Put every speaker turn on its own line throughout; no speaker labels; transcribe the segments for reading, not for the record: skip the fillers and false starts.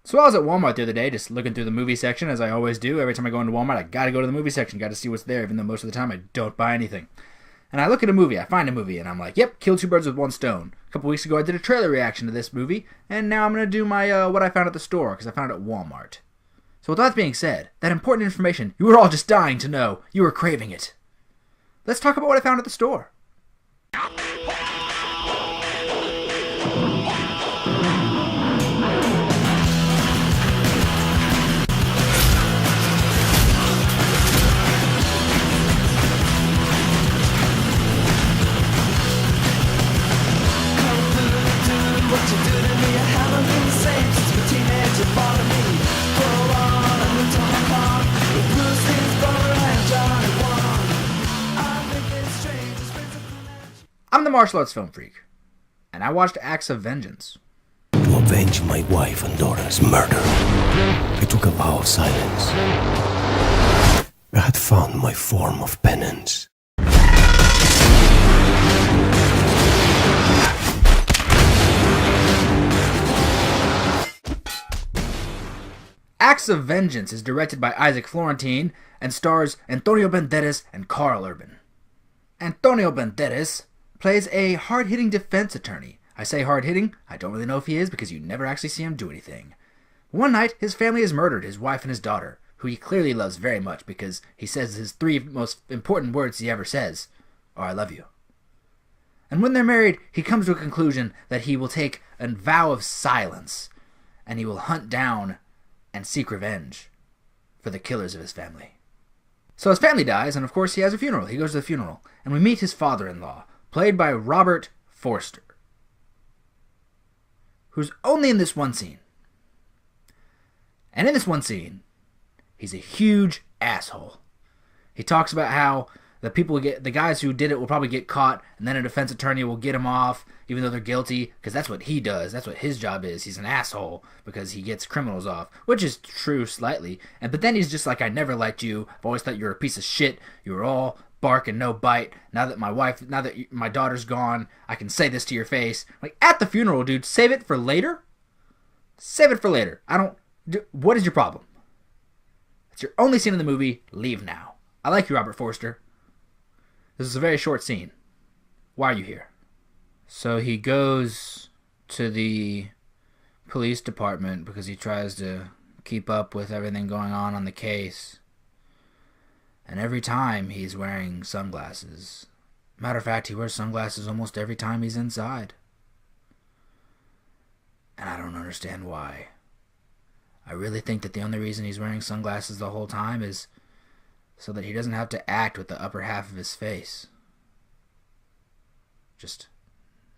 So I was at Walmart the other day, just looking through the movie section, as I always do. Every time I go into Walmart, I gotta go to the movie section, gotta see what's there, even though most of the time I don't buy anything. And I look at a movie, I find a movie, and I'm like, yep, kill two birds with one stone. A couple weeks ago I did a trailer reaction to this movie, and now I'm gonna do my what I found at the store, because I found it at Walmart. So with that being said, that important information you were all just dying to know, you were craving it. Let's talk about what I found at the store. I'm the martial arts film freak, and I watched Acts of Vengeance.
To avenge my wife and daughter's murder, I took a vow of silence. I had found my form of penance.
Acts of Vengeance is directed by Isaac Florentine and stars Antonio Banderas and Carl Urban. Antonio Banderas plays a hard-hitting defense attorney. I say hard-hitting, I don't really know if he is because you never actually see him do anything. One night, his family has murdered his wife and his daughter, who he clearly loves very much because he says his three most important words he ever says are, "I love you." And when they're married, he comes to a conclusion that he will take a vow of silence, and he will hunt down and seek revenge for the killers of his family. So his family dies, and of course he has a funeral. He goes to the funeral, and we meet his father-in-law, played by Robert Forster, who's only in this one scene. And in this one scene, he's a huge asshole. He talks about how the guys who did it will probably get caught, and then a defense attorney will get him off, even though they're guilty, because that's what he does. That's what his job is. He's an asshole because he gets criminals off, which is true slightly. But then he's just like, "I never liked you. I've always thought you were a piece of shit. You were all bark and no bite. Now that my daughter's gone, I can say this to your face." Like, at the funeral, dude, save it for later. Save it for later. What is your problem? It's your only scene in the movie. Leave now. I like you, Robert Forster. This is a very short scene. Why are you here? So he goes to the police department because he tries to keep up with everything going on the case. And every time he's wearing sunglasses. Matter of fact, he wears sunglasses almost every time he's inside. And I don't understand why. I really think that the only reason he's wearing sunglasses the whole time is so that he doesn't have to act with the upper half of his face. Just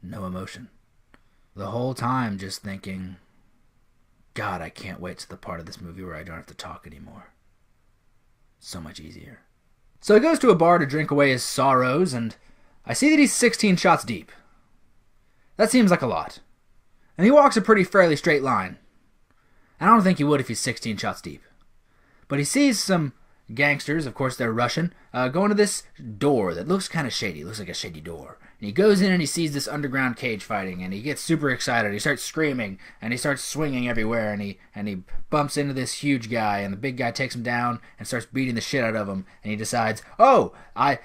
no emotion. The whole time just thinking, God, I can't wait to the part of this movie where I don't have to talk anymore. So much easier. So he goes to a bar to drink away his sorrows, and I see that he's 16 shots deep. That seems like a lot. And he walks a fairly straight line. And I don't think he would if he's 16 shots deep. But he sees some gangsters, of course they're Russian, go into this door that looks kind of shady. It looks like a shady door. And he goes in and he sees this underground cage fighting, and he gets super excited. He starts screaming, and he starts swinging everywhere, and he bumps into this huge guy, and the big guy takes him down and starts beating the shit out of him, and he decides,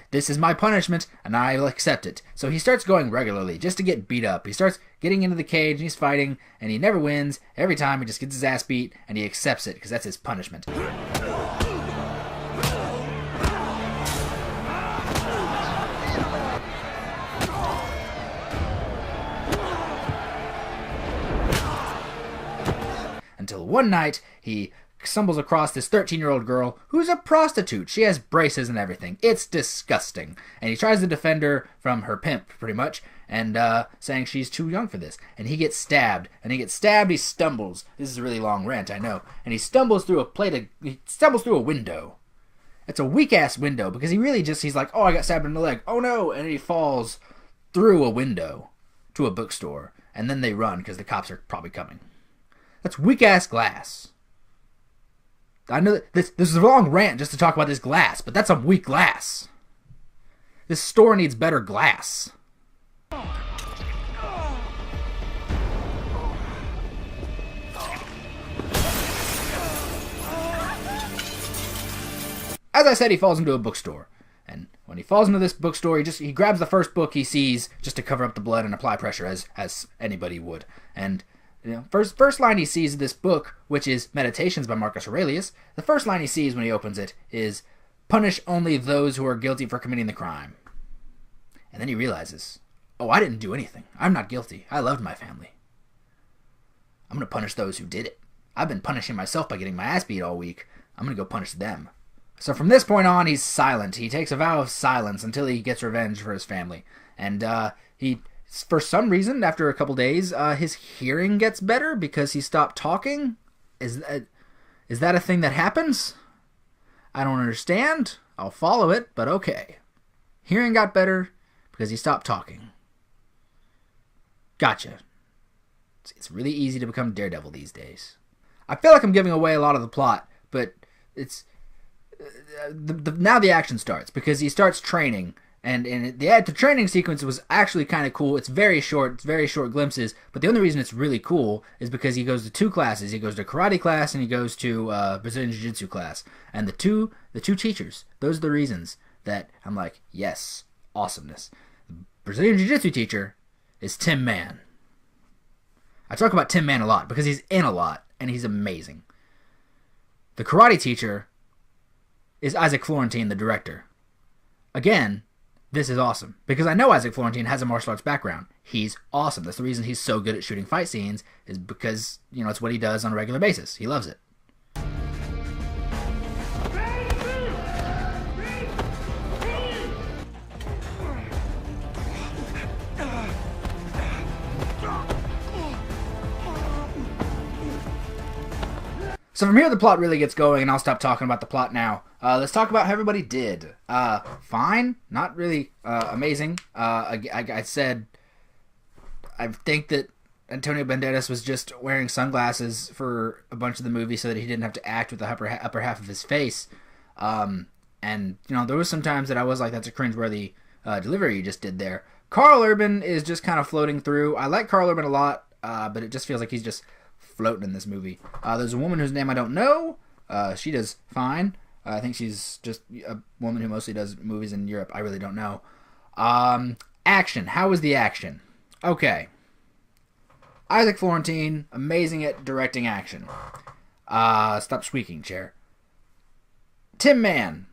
this is my punishment, and I'll accept it. So he starts going regularly just to get beat up. He starts getting into the cage, and he's fighting, and he never wins. Every time he just gets his ass beat, and he accepts it because that's his punishment. Until one night, he stumbles across this 13-year-old girl who's a prostitute. She has braces and everything. It's disgusting. And he tries to defend her from her pimp, pretty much, and saying she's too young for this. And he gets stabbed. He stumbles. This is a really long rant, I know. And he stumbles through a window. It's a weak-ass window, because he's like, I got stabbed in the leg. Oh, no. And he falls through a window to a bookstore. And then they run, because the cops are probably coming. That's weak-ass glass. I know that this is a long rant just to talk about this glass, but that's some weak glass. This store needs better glass. as I said, he falls into a bookstore. And when he falls into this bookstore, he grabs the first book he sees just to cover up the blood and apply pressure, as anybody would. And first line he sees of this book, which is Meditations by Marcus Aurelius, the first line he sees when he opens it is, "Punish only those who are guilty for committing the crime." And then he realizes, oh, I didn't do anything. I'm not guilty. I loved my family. I'm going to punish those who did it. I've been punishing myself by getting my ass beat all week. I'm going to go punish them. So from this point on, he's silent. He takes a vow of silence until he gets revenge for his family. And he, for some reason, after a couple days, his hearing gets better because he stopped talking. Is that a thing that happens? I don't understand. I'll follow it, but okay. Hearing got better because he stopped talking. Gotcha. It's really easy to become Daredevil these days. I feel like I'm giving away a lot of the plot, but it's... now the action starts because he starts training, and the training sequence was actually kind of cool. It's very short glimpses, but the only reason it's really cool is because he goes to two classes. He goes to karate class and he goes to Brazilian Jiu-Jitsu class, and the two teachers, those are the reasons that I'm like, yes, awesomeness. The Brazilian Jiu-Jitsu teacher is Tim Mann. I talk about Tim Mann a lot because he's in a lot and he's amazing. The karate teacher is Isaac Florentine, the director. Again, this is awesome because I know Isaac Florentine has a martial arts background. He's awesome. That's the reason he's so good at shooting fight scenes, is because, it's what he does on a regular basis. He loves it. So from here, the plot really gets going, and I'll stop talking about the plot now. Let's talk about how everybody did. Fine. Not really amazing. I said I think that Antonio Banderas was just wearing sunglasses for a bunch of the movie so that he didn't have to act with the upper half of his face. And, there was some times that I was like, that's a cringeworthy delivery you just did there. Karl Urban is just kind of floating through. I like Karl Urban a lot, but it just feels like he's just floating in this movie. There's a woman whose name I don't know. She does fine. I think she's just a woman who mostly does movies in Europe. I really don't know. Action. How was the action? Okay. Isaac Florentine, amazing at directing action. Stop squeaking, chair. Tim Mann,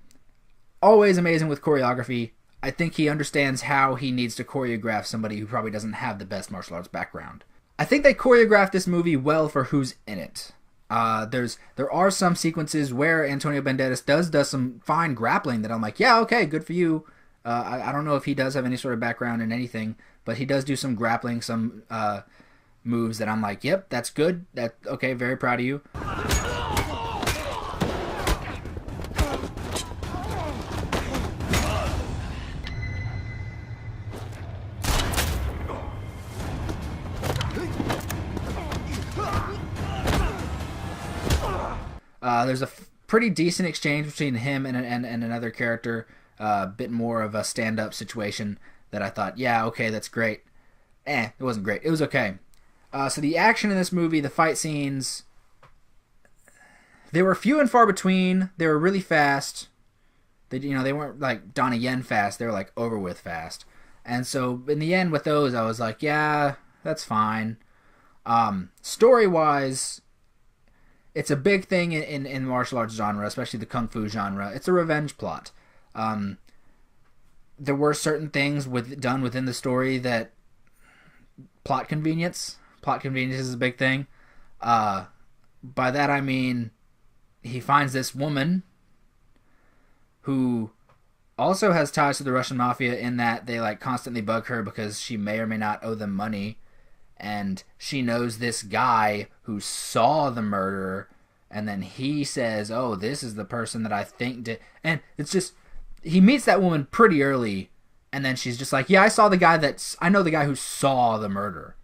always amazing with choreography. I think he understands how he needs to choreograph somebody who probably doesn't have the best martial arts background. I think they choreographed this movie well for who's in it. There are some sequences where Antonio Banderas does some fine grappling that I'm like, yeah, okay, good for you. I don't know if he does have any sort of background in anything, but he does do some grappling, some moves that I'm like, yep, that's good. Okay, very proud of you. There's a pretty decent exchange between him and another character, a bit more of a stand-up situation that I thought, yeah, okay, that's great. It wasn't great. It was okay. So the action in this movie, the fight scenes, they were few and far between. They were really fast. They weren't like Donnie Yen fast. They were like over with fast. And so in the end with those, I was like, yeah, that's fine. Story-wise, it's a big thing in martial arts genre, especially the kung fu genre. It's a revenge plot. There were certain things done within the story that plot convenience is a big thing. By that I mean he finds this woman who also has ties to the Russian mafia in that they like constantly bug her because she may or may not owe them money. And she knows this guy who saw the murder, and then he says, oh, this is the person that I think did. And it's just, he meets that woman pretty early, and then she's just like, yeah, I know the guy who saw the murder.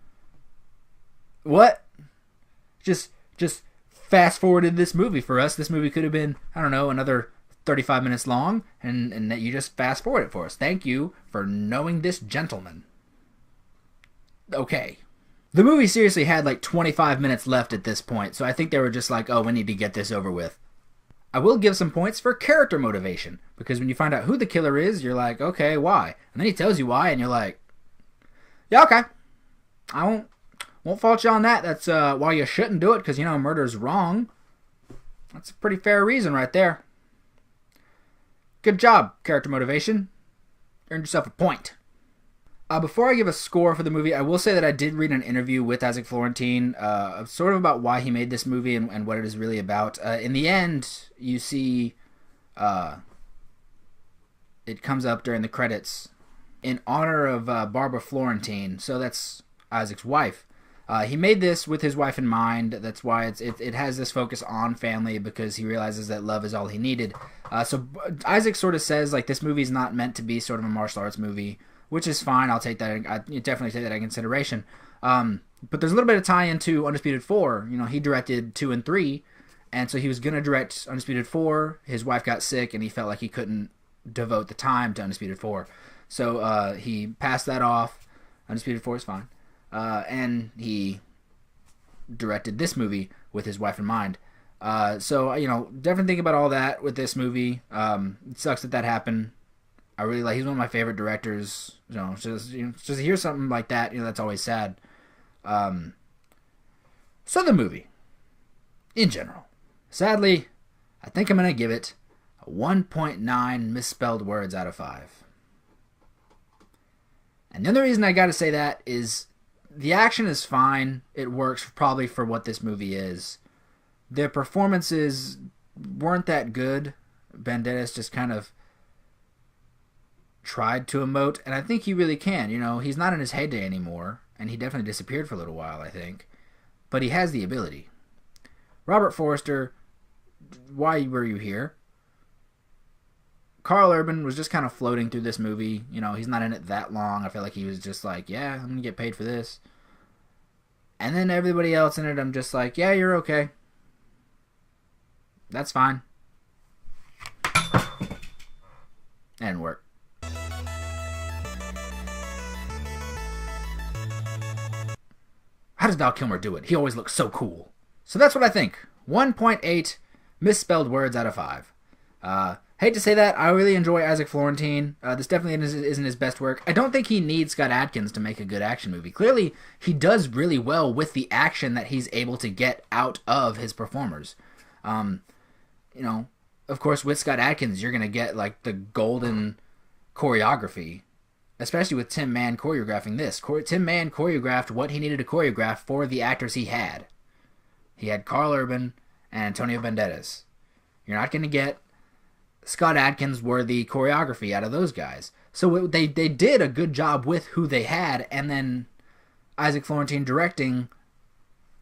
What? Just fast forwarded this movie for us. This movie could have been, I don't know, another 35 minutes long, and that you just fast forward it for us. Thank you for knowing this gentleman. Okay. The movie seriously had like 25 minutes left at this point, so I think they were just like, oh, we need to get this over with. I will give some points for character motivation, because when you find out who the killer is, you're like, okay, why? And then he tells you why, and you're like, yeah, okay. I won't fault you on that. That's why you shouldn't do it, because, murder's wrong. That's a pretty fair reason right there. Good job, character motivation. Earned yourself a point. Before I give a score for the movie, I will say that I did read an interview with Isaac Florentine, sort of about why he made this movie and what it is really about. In the end, you see it comes up during the credits in honor of Barbara Florentine, so that's Isaac's wife. He made this with his wife in mind. That's why it has this focus on family, because he realizes that love is all he needed. So Isaac sort of says, like, this movie is not meant to be sort of a martial arts movie, which is fine. I'll take that. I definitely take that into consideration. But there's a little bit of tie into Undisputed 4. He directed 2 and 3, and so he was going to direct Undisputed 4. His wife got sick, and he felt like he couldn't devote the time to Undisputed 4. So he passed that off. Undisputed 4 is fine. And he directed this movie with his wife in mind. So, definitely think about all that with this movie. It sucks that happened. I really like. He's one of my favorite directors. Just to hear something like that, that's always sad. So the movie, in general, sadly, I think I'm gonna give it a 1.9 misspelled words out of 5. And the other reason I got to say that is the action is fine. It works probably for what this movie is. The performances weren't that good. Banderas just kind of tried to emote, and I think he really can. He's not in his heyday anymore, and he definitely disappeared for a little while, I think. But he has the ability. Robert Forster, why were you here? Karl Urban was just kind of floating through this movie. He's not in it that long. I feel like he was just like, yeah, I'm going to get paid for this. And then everybody else in it, I'm just like, yeah, you're okay. That's fine. And work. How does Val Kilmer do it? He always looks so cool. So that's what I think. 1.8 misspelled words out of 5. Hate to say that. I really enjoy Isaac Florentine. This definitely isn't his best work. I don't think he needs Scott Adkins to make a good action movie. Clearly, he does really well with the action that he's able to get out of his performers. Of course, with Scott Adkins, you're going to get like the golden choreography, especially with Tim Mann choreographing this. Tim Mann choreographed what he needed to choreograph for the actors he had. He had Karl Urban and Antonio Banderas. You're not going to get Scott Adkins worthy choreography out of those guys. So they did a good job with who they had, and then Isaac Florentine directing,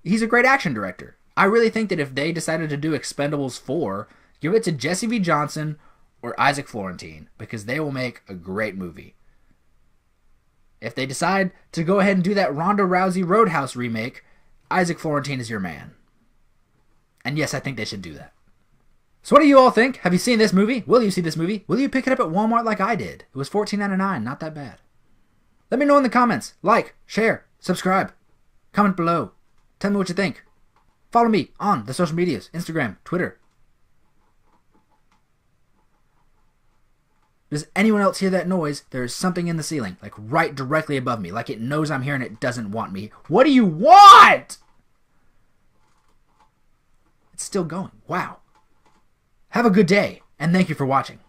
he's a great action director. I really think that if they decided to do Expendables 4, give it to Jesse V. Johnson or Isaac Florentine, because they will make a great movie. If they decide to go ahead and do that Ronda Rousey Roadhouse remake, Isaac Florentine is your man. And yes, I think they should do that. So what do you all think? Have you seen this movie? Will you see this movie? Will you pick it up at Walmart like I did? It was $14.99, not that bad. Let me know in the comments. Like, share, subscribe, comment below. Tell me what you think. Follow me on the social medias, Instagram, Twitter. Does anyone else hear that noise? There is something in the ceiling, like right directly above me, like it knows I'm here and it doesn't want me. What do you want? It's still going. Wow. Have a good day, and thank you for watching.